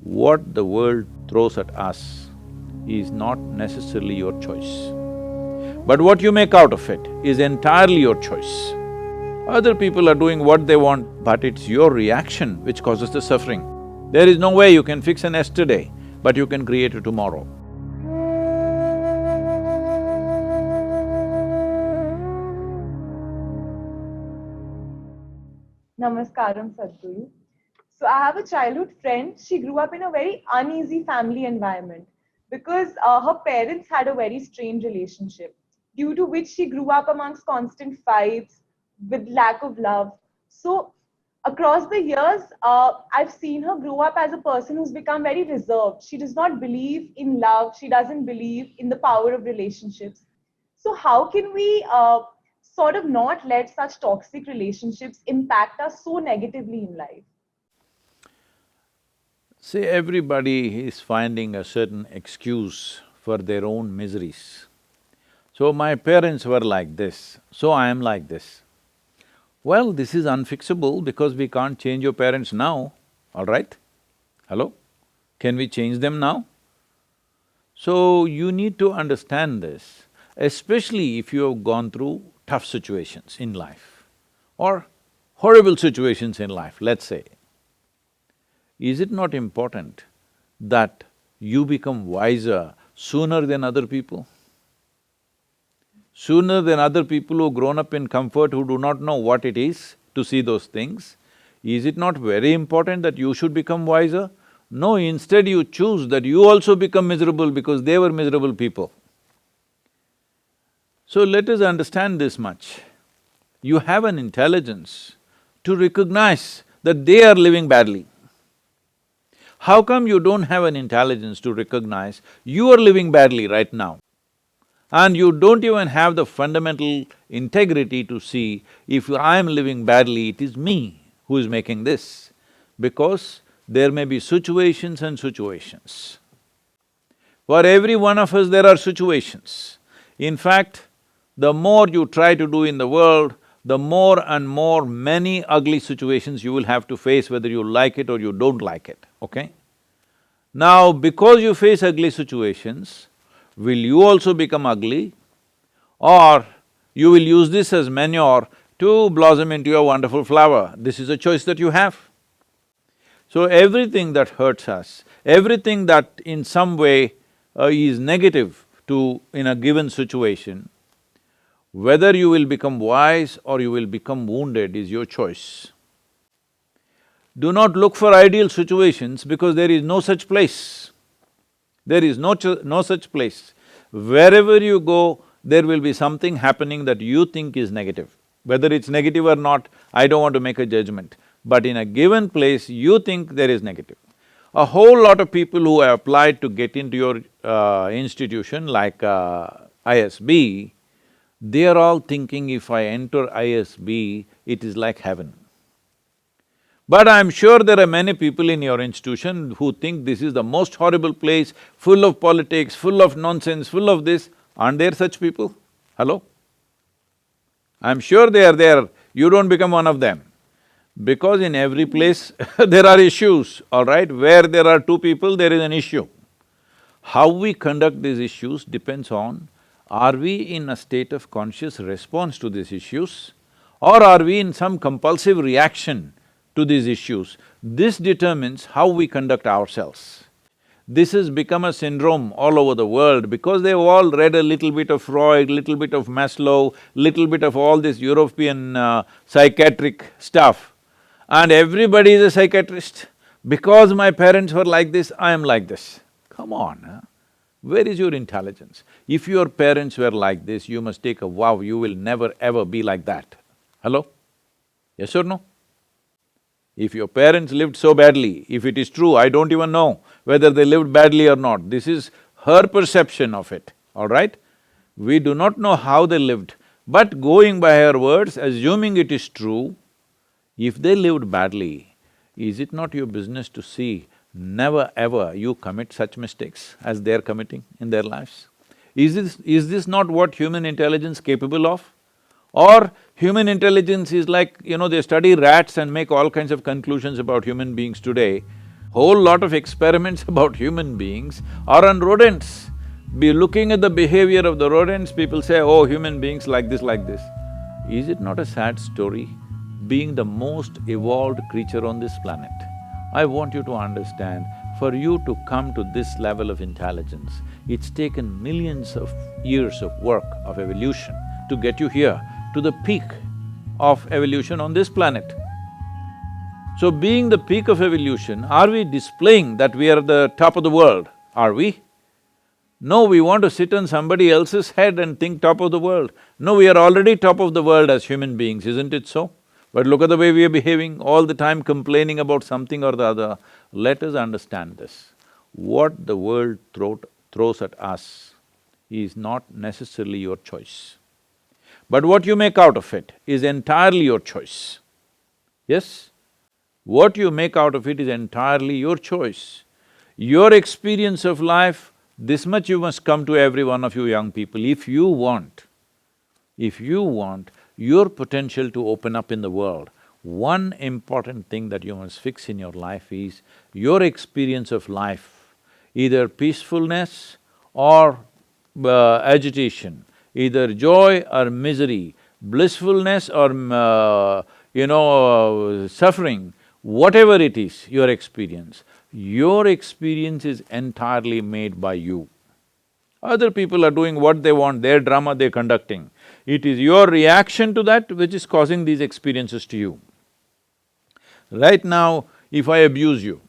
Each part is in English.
what the world throws at us is not necessarily your choice. But what you make out of it is entirely your choice. Other people are doing what they want, but it's your reaction which causes the suffering. There is no way you can fix an yesterday, but you can create a tomorrow. Namaskaram, Sadhguru. So I have a childhood friend. She grew up in a very uneasy family environment because her parents had a very strained relationship, due to which she grew up amongst constant fights with lack of love. So across the years, I've seen her grow up as a person who's become very reserved. She does not believe in love. She doesn't believe in the power of relationships. So how can we sort of not let such toxic relationships impact us so negatively in life? See, everybody is finding a certain excuse for their own miseries. So, my parents were like this, so I am like this. Well, this is unfixable because we can't change your parents now, all right? Hello? Can we change them now? So, you need to understand this, especially if you have gone through tough situations in life or horrible situations in life, let's say. Is it not important that you become wiser sooner than other people? Sooner than other people who've grown up in comfort, who do not know what it is to see those things? Is it not very important that you should become wiser? No, instead you choose that you also become miserable because they were miserable people. So let us understand this much. You have an intelligence to recognize that they are living badly. How come you don't have an intelligence to recognize you are living badly right now? And you don't even have the fundamental integrity to see, if I am living badly, it is me who is making this. Because there may be situations and situations. For every one of us, there are situations. In fact, the more you try to do in the world, the more and more many ugly situations you will have to face, whether you like it or you don't like it, okay? Now, because you face ugly situations, will you also become ugly? Or you will use this as manure to blossom into a wonderful flower? This is a choice that you have. So everything that hurts us, everything that in some way is negative in a given situation, whether you will become wise or you will become wounded is your choice. Do not look for ideal situations because there is no such place. There is no such place. Wherever you go, there will be something happening that you think is negative. Whether it's negative or not, I don't want to make a judgment. But in a given place, you think there is negative. A whole lot of people who have applied to get into your institution like ISB, they are all thinking, if I enter ISB, it is like heaven. But I'm sure there are many people in your institution who think this is the most horrible place, full of politics, full of nonsense, full of this. Aren't there such people? Hello? I'm sure they are there, you don't become one of them. Because in every place there are issues, all right? Where there are two people, there is an issue. How we conduct these issues depends on, are we in a state of conscious response to these issues, or are we in some compulsive reaction to these issues? This determines how we conduct ourselves. This has become a syndrome all over the world because they've all read a little bit of Freud, little bit of Maslow, little bit of all this European psychiatric stuff. And everybody is a psychiatrist. Because my parents were like this, I am like this. Come on, huh? Where is your intelligence? If your parents were like this, you must take a vow, you will never ever be like that. Hello? Yes or no? If your parents lived so badly, if it is true, I don't even know whether they lived badly or not. This is her perception of it, all right? We do not know how they lived, but going by her words, assuming it is true, if they lived badly, is it not your business to see never ever you commit such mistakes as they're committing in their lives? Is this not what human intelligence capable of? Or human intelligence is like, they study rats and make all kinds of conclusions about human beings today. Whole lot of experiments about human beings are on rodents. Be looking at the behavior of the rodents, people say, oh, human beings like this, like this. Is it not a sad story? Being the most evolved creature on this planet, I want you to understand, for you to come to this level of intelligence, it's taken millions of years of work, of evolution, to get you here, to the peak of evolution on this planet. So being the peak of evolution, are we displaying that we are the top of the world? Are we? No, we want to sit on somebody else's head and think top of the world. No, we are already top of the world as human beings, isn't it so? But look at the way we are behaving, all the time complaining about something or the other. Let us understand this. What the world throws at us is not necessarily your choice. But what you make out of it is entirely your choice. Yes? What you make out of it is entirely your choice. Your experience of life, this much you must come to every one of you young people, if you want your potential to open up in the world, one important thing that you must fix in your life is your experience of life, either peacefulness or agitation, either joy or misery, blissfulness or suffering, whatever it is, your experience is entirely made by you. Other people are doing what they want, their drama they're conducting. It is your reaction to that which is causing these experiences to you. Right now, if I abuse you,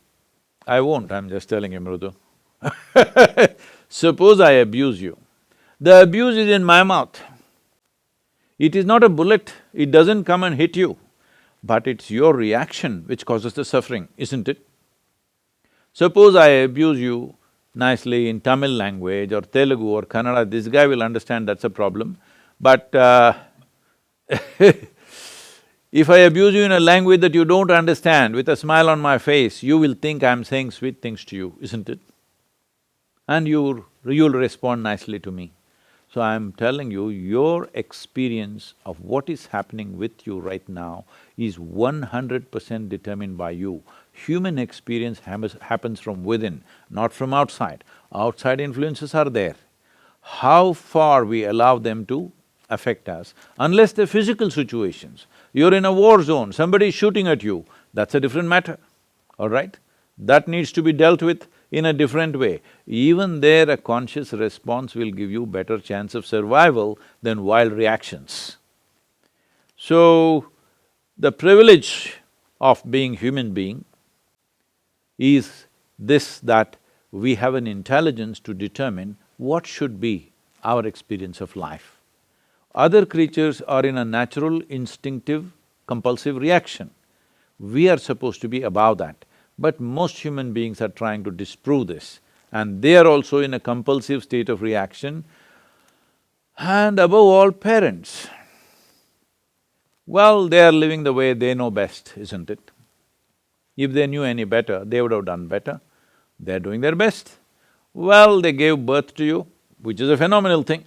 I won't, I'm just telling you, Mrudu. Suppose I abuse you, the abuse is in my mouth. It is not a bullet, it doesn't come and hit you, but it's your reaction which causes the suffering, isn't it? Suppose I abuse you nicely in Tamil language or Telugu or Kannada, this guy will understand that's a problem. But if I abuse you in a language that you don't understand, with a smile on my face, you will think I'm saying sweet things to you, isn't it? And you'll respond nicely to me. So I'm telling you, your experience of what is happening with you right now is 100% determined by you. Human experience happens from within, not from outside. Outside influences are there. How far we allow them to affect us, unless they're physical situations. You're in a war zone, somebody is shooting at you, that's a different matter, all right? That needs to be dealt with in a different way. Even there, a conscious response will give you better chance of survival than wild reactions. So, the privilege of being human being is this, that we have an intelligence to determine what should be our experience of life. Other creatures are in a natural, instinctive, compulsive reaction. We are supposed to be above that. But most human beings are trying to disprove this, and they are also in a compulsive state of reaction. And above all, parents. Well, they are living the way they know best, isn't it? If they knew any better, they would have done better. They're doing their best. Well, they gave birth to you, which is a phenomenal thing.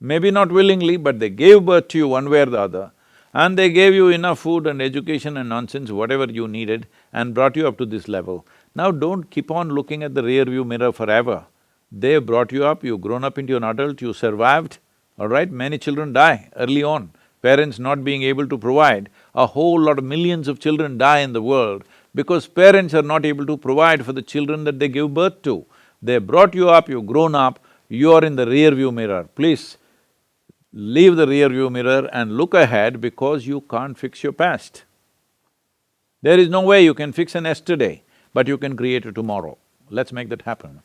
Maybe not willingly, but they gave birth to you one way or the other, and they gave you enough food and education and nonsense, whatever you needed, and brought you up to this level. Now don't keep on looking at the rear view mirror forever. They brought you up, you've grown up into an adult, you survived, all right? Many children die early on, parents not being able to provide. A whole lot of millions of children die in the world because parents are not able to provide for the children that they give birth to. They brought you up, you've grown up, you are in the rear view mirror. Please, leave the rear view mirror and look ahead, because you can't fix your past. There is no way you can fix an yesterday, but you can create a tomorrow. Let's make that happen.